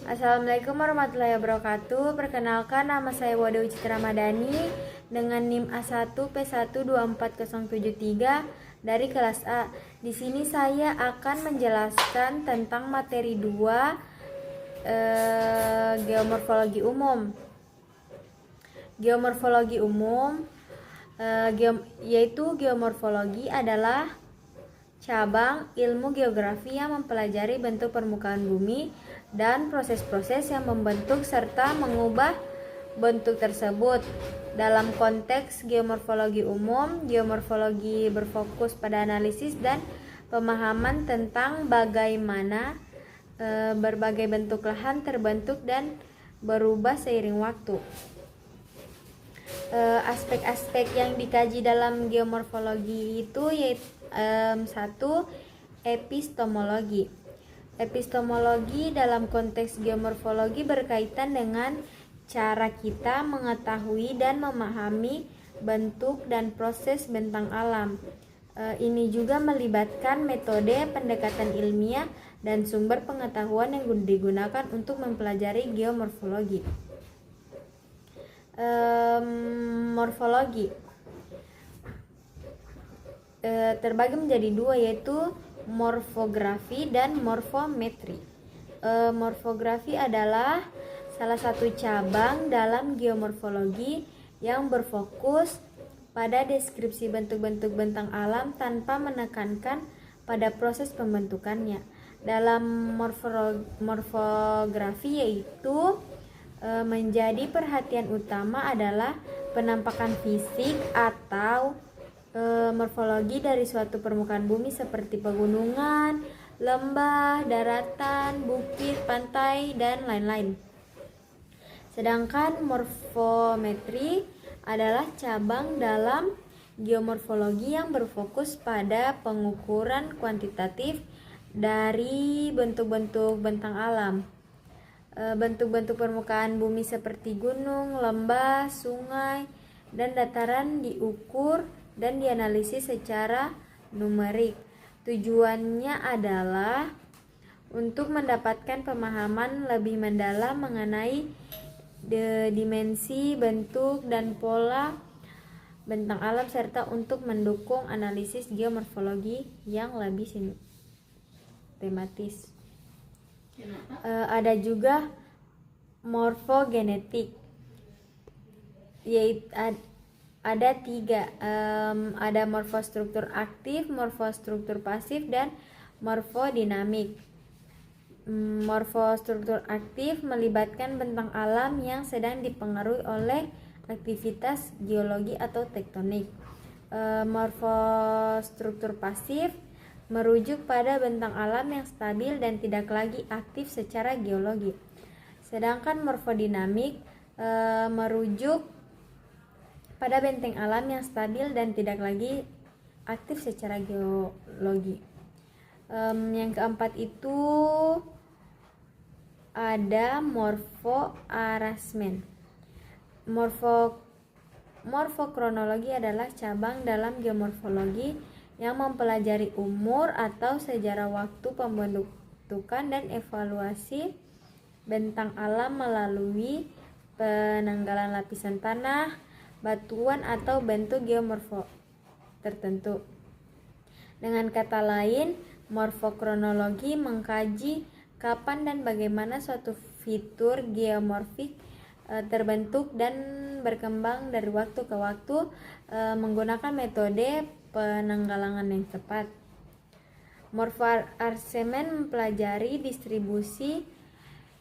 Assalamualaikum warahmatullahi wabarakatuh. Perkenalkan, nama saya Wadawi Citra Madani dengan NIM A1P1240073 dari kelas A. Di sini saya akan menjelaskan tentang materi 2 geomorfologi umum. Geomorfologi umum yaitu geomorfologi adalah cabang ilmu geografi yang mempelajari bentuk permukaan bumi dan proses-proses yang membentuk serta mengubah bentuk tersebut. Dalam konteks geomorfologi umum, geomorfologi berfokus pada analisis dan pemahaman tentang bagaimana berbagai bentuk lahan terbentuk dan berubah seiring waktu. Aspek-aspek yang dikaji dalam geomorfologi itu yaitu 1. Epistemologi. Epistemologi dalam konteks geomorfologi berkaitan dengan cara kita mengetahui dan memahami bentuk dan proses bentang alam. Ini juga melibatkan metode pendekatan ilmiah dan sumber pengetahuan yang digunakan untuk mempelajari geomorfologi. Morfologi terbagi menjadi 2, yaitu morfografi dan morfometri. Morfografi adalah salah satu cabang dalam geomorfologi yang berfokus pada deskripsi bentuk-bentuk bentang alam tanpa menekankan pada proses pembentukannya. Dalam morfografi yaitu menjadi perhatian utama adalah penampakan fisik atau morfologi dari suatu permukaan bumi seperti pegunungan, lembah, daratan, bukit, pantai, dan lain-lain. Sedangkan morfometri adalah cabang dalam geomorfologi yang berfokus pada pengukuran kuantitatif dari bentuk-bentuk bentang alam. Bentuk-bentuk permukaan bumi seperti gunung, lembah, sungai, dan dataran diukur dan dianalisis secara numerik. Tujuannya adalah untuk mendapatkan pemahaman lebih mendalam mengenai dimensi, bentuk, dan pola bentang alam serta untuk mendukung analisis geomorfologi yang lebih sistematis. Ada juga morfogenetik, yaitu ada 3, ada morfostruktur aktif, morfostruktur pasif, dan morfodinamik. Morfostruktur aktif melibatkan bentang alam yang sedang dipengaruhi oleh aktivitas geologi atau tektonik. Morfostruktur pasif merujuk pada bentang alam yang stabil dan tidak lagi aktif secara geologi. Sedangkan morfodinamik merujuk pada benteng alam yang stabil dan tidak lagi aktif secara geologi. Yang keempat itu ada morfoarrangement. Morfokronologi adalah cabang dalam geomorfologi yang mempelajari umur atau sejarah waktu pembentukan dan evaluasi bentang alam melalui penanggalan lapisan tanah, batuan, atau bentuk geomorfo tertentu. Dengan kata lain, morfokronologi mengkaji kapan dan bagaimana suatu fitur geomorfik terbentuk dan berkembang dari waktu ke waktu menggunakan metode penanggalan yang tepat. Morfoarrangement mempelajari distribusi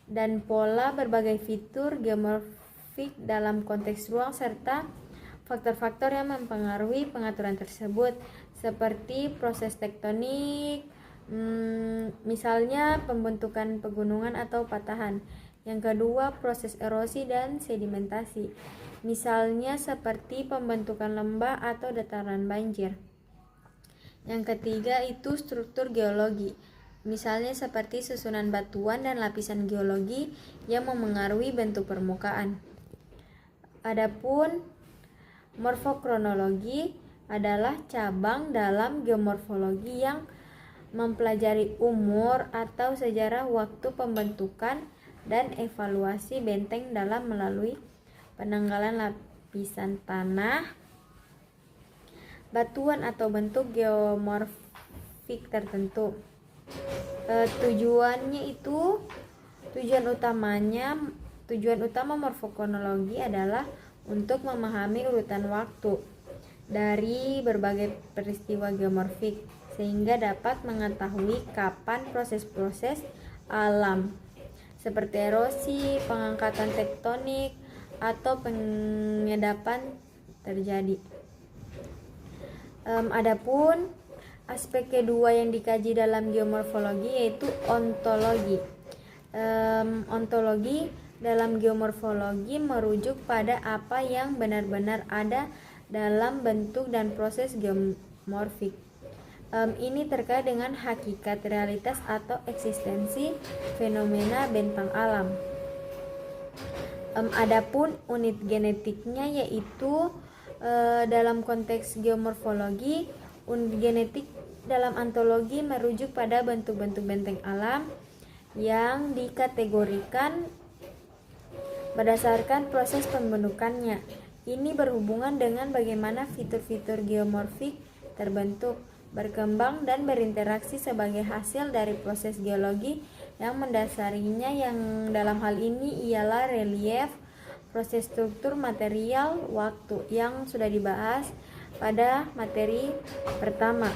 dan pola berbagai fitur geomorfik dalam konteks ruang serta faktor-faktor yang mempengaruhi pengaturan tersebut seperti proses tektonik, misalnya pembentukan pegunungan atau patahan. Yang kedua, proses erosi dan sedimentasi, misalnya seperti pembentukan lembah atau dataran banjir. Yang ketiga itu struktur geologi, misalnya seperti susunan batuan dan lapisan geologi yang memengaruhi bentuk permukaan. Adapun morfokronologi adalah cabang dalam geomorfologi yang mempelajari umur atau sejarah waktu pembentukan dan evaluasi benteng dalam melalui penanggalan lapisan tanah, batuan atau bentuk geomorfik tertentu. Tujuan utama morfokronologi adalah untuk memahami urutan waktu dari berbagai peristiwa geomorfik sehingga dapat mengetahui kapan proses-proses alam seperti erosi, pengangkatan tektonik, atau pengendapan terjadi. Adapun aspek kedua yang dikaji dalam geomorfologi yaitu ontologi. Ontologi dalam geomorfologi merujuk pada apa yang benar-benar ada dalam bentuk dan proses geomorfik. Ini terkait dengan hakikat, realitas, atau eksistensi fenomena bentang alam. Adapun unit genetiknya yaitu dalam konteks geomorfologi, unit genetik dalam ontologi merujuk pada bentuk-bentuk benteng alam yang dikategorikan berdasarkan proses pembentukannya. Ini berhubungan dengan bagaimana fitur-fitur geomorfik terbentuk, berkembang, dan berinteraksi sebagai hasil dari proses geologi yang mendasarinya, yang dalam hal ini ialah relief, proses struktur, material, waktu, yang sudah dibahas pada materi pertama.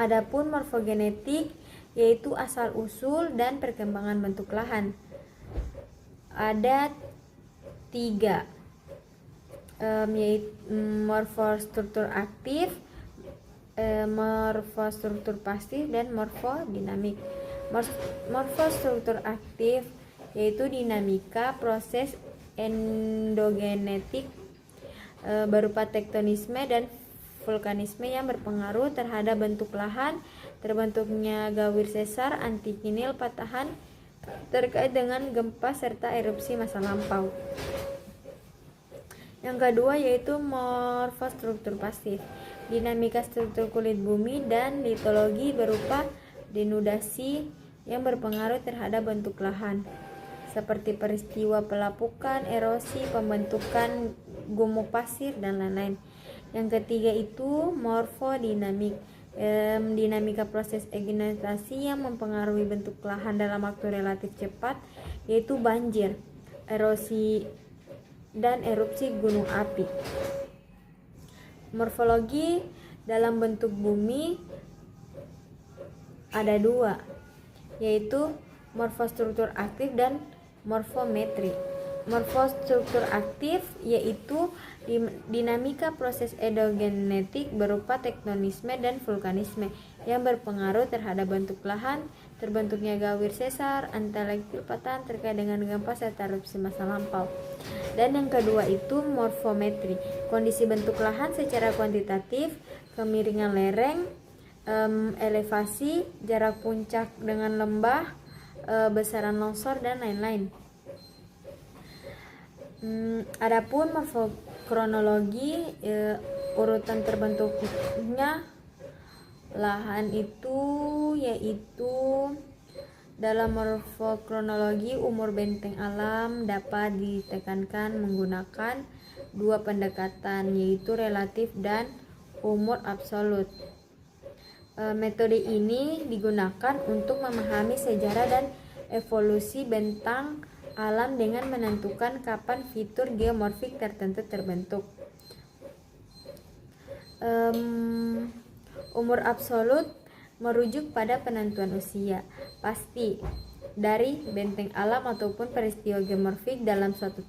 Adapun morfogenetik yaitu asal-usul dan perkembangan bentuk lahan. Ada 3, yaitu morfostruktur aktif, morfostruktur pasif, dan morfodinamik. Morfostruktur aktif yaitu dinamika proses endogenetik berupa tektonisme dan vulkanisme yang berpengaruh terhadap bentuk lahan, terbentuknya gawir sesar, antikinil, patahan terkait dengan gempa serta erupsi masa lampau. Yang kedua yaitu morfostruktur pasif, dinamika struktur kulit bumi dan litologi berupa denudasi yang berpengaruh terhadap bentuk lahan seperti peristiwa pelapukan, erosi, pembentukan gumuk pasir, dan lain-lain. Yang ketiga itu morfodinamik, dinamika proses egenitasi yang mempengaruhi bentuk lahan dalam waktu relatif cepat, yaitu banjir, erosi, dan erupsi gunung api. Morfologi dalam bentuk bumi ada 2, yaitu morfostruktur aktif dan morfometri. Morfostruktur aktif yaitu dinamika proses endogenetik berupa tektonisme dan vulkanisme yang berpengaruh terhadap bentuk lahan, terbentuknya gawir sesar, antalektil, patahan terkait dengan gempa serta erupsi masa lampau. Dan yang kedua itu morfometri, kondisi bentuk lahan secara kuantitatif, kemiringan lereng, elevasi, jarak puncak dengan lembah, besaran longsor, dan lain-lain. Adapun morfokronologi, urutan terbentuknya lahan itu yaitu dalam morfokronologi umur benteng alam dapat ditekankan menggunakan 2 pendekatan, yaitu relatif dan umur absolut. Metode ini digunakan untuk memahami sejarah dan evolusi bentang alam dengan menentukan kapan fitur geomorfik tertentu terbentuk. Umur absolut merujuk pada penentuan usia pasti dari benteng alam ataupun peristiwa geomorfik dalam satu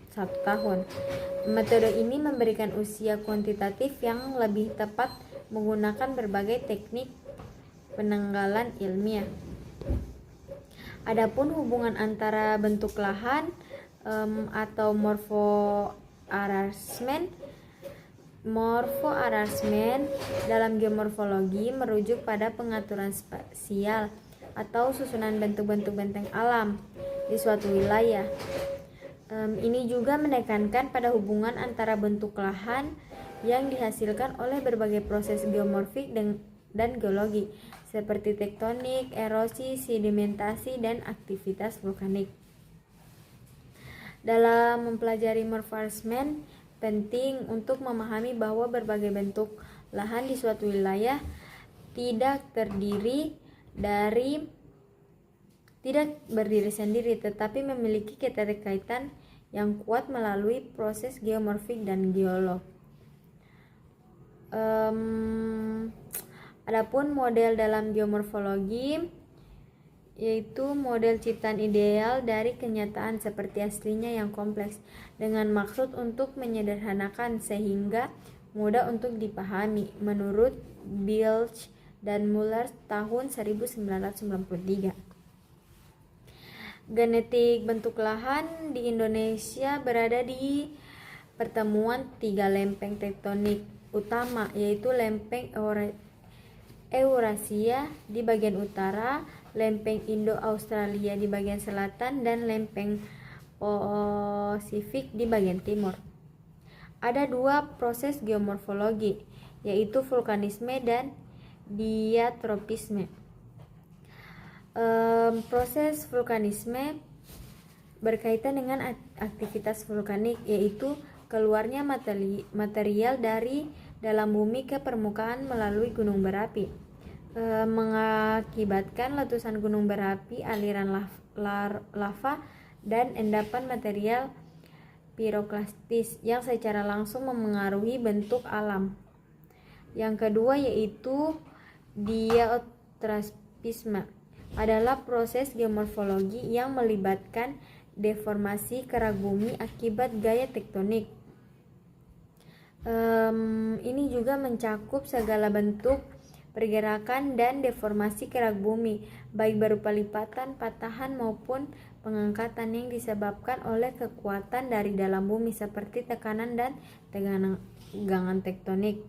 tahun. Metode ini memberikan usia kuantitatif yang lebih tepat menggunakan berbagai teknik penanggalan ilmiah. Adapun hubungan antara bentuk lahan atau morfoarrangement dalam geomorfologi merujuk pada pengaturan spasial atau susunan bentuk-bentuk benteng alam di suatu wilayah. Ini juga menekankan pada hubungan antara bentuk lahan yang dihasilkan oleh berbagai proses geomorfik dan geologi seperti tektonik, erosi, sedimentasi, dan aktivitas vulkanik. Dalam mempelajari morfasmen, penting untuk memahami bahwa berbagai bentuk lahan di suatu wilayah tidak berdiri sendiri, tetapi memiliki keterkaitan yang kuat melalui proses geomorfik dan geolog. Adapun model dalam geomorfologi yaitu model ciptaan ideal dari kenyataan seperti aslinya yang kompleks, dengan maksud untuk menyederhanakan sehingga mudah untuk dipahami, menurut Bilch dan Muller tahun 1993. Genetik bentuk lahan di Indonesia berada di pertemuan 3 lempeng tektonik utama, yaitu lempeng Eurasia di bagian utara, lempeng Indo-Australia di bagian selatan, dan lempeng Pasifik di bagian timur. Ada 2 proses geomorfologi, yaitu vulkanisme dan diatropisme. Proses vulkanisme berkaitan dengan aktivitas vulkanik, yaitu keluarnya material dari dalam bumi ke permukaan melalui gunung berapi, mengakibatkan letusan gunung berapi, aliran lava, dan endapan material piroklastis yang secara langsung memengaruhi bentuk alam. Yang kedua yaitu diatropisme, adalah proses geomorfologi yang melibatkan deformasi kerak bumi akibat gaya tektonik. Ini juga mencakup segala bentuk pergerakan dan deformasi kerak bumi, baik berupa lipatan, patahan, maupun pengangkatan yang disebabkan oleh kekuatan dari dalam bumi seperti tekanan dan tegangan tektonik.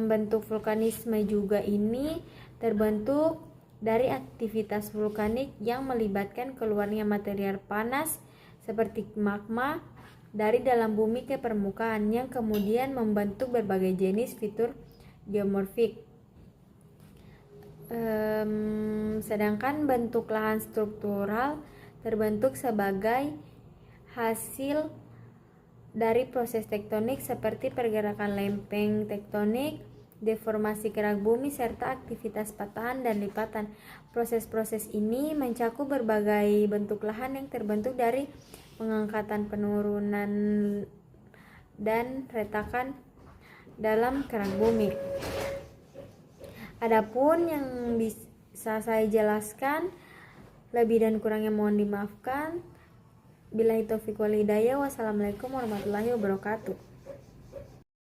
Bentuk vulkanisme juga ini terbentuk dari aktivitas vulkanik yang melibatkan keluarnya material panas seperti magma dari dalam bumi ke permukaan yang kemudian membentuk berbagai jenis fitur geomorfik. Sedangkan bentuk lahan struktural terbentuk sebagai hasil dari proses tektonik seperti pergerakan lempeng tektonik, deformasi kerak bumi, serta aktivitas patahan dan lipatan. Proses-proses ini mencakup berbagai bentuk lahan yang terbentuk dari pengangkatan, penurunan, dan retakan dalam kerak bumi. Adapun yang bisa saya jelaskan, lebih dan kurangnya mohon dimaafkan. Billahi taufiq wal hidayah. Wassalamualaikum warahmatullahi wabarakatuh.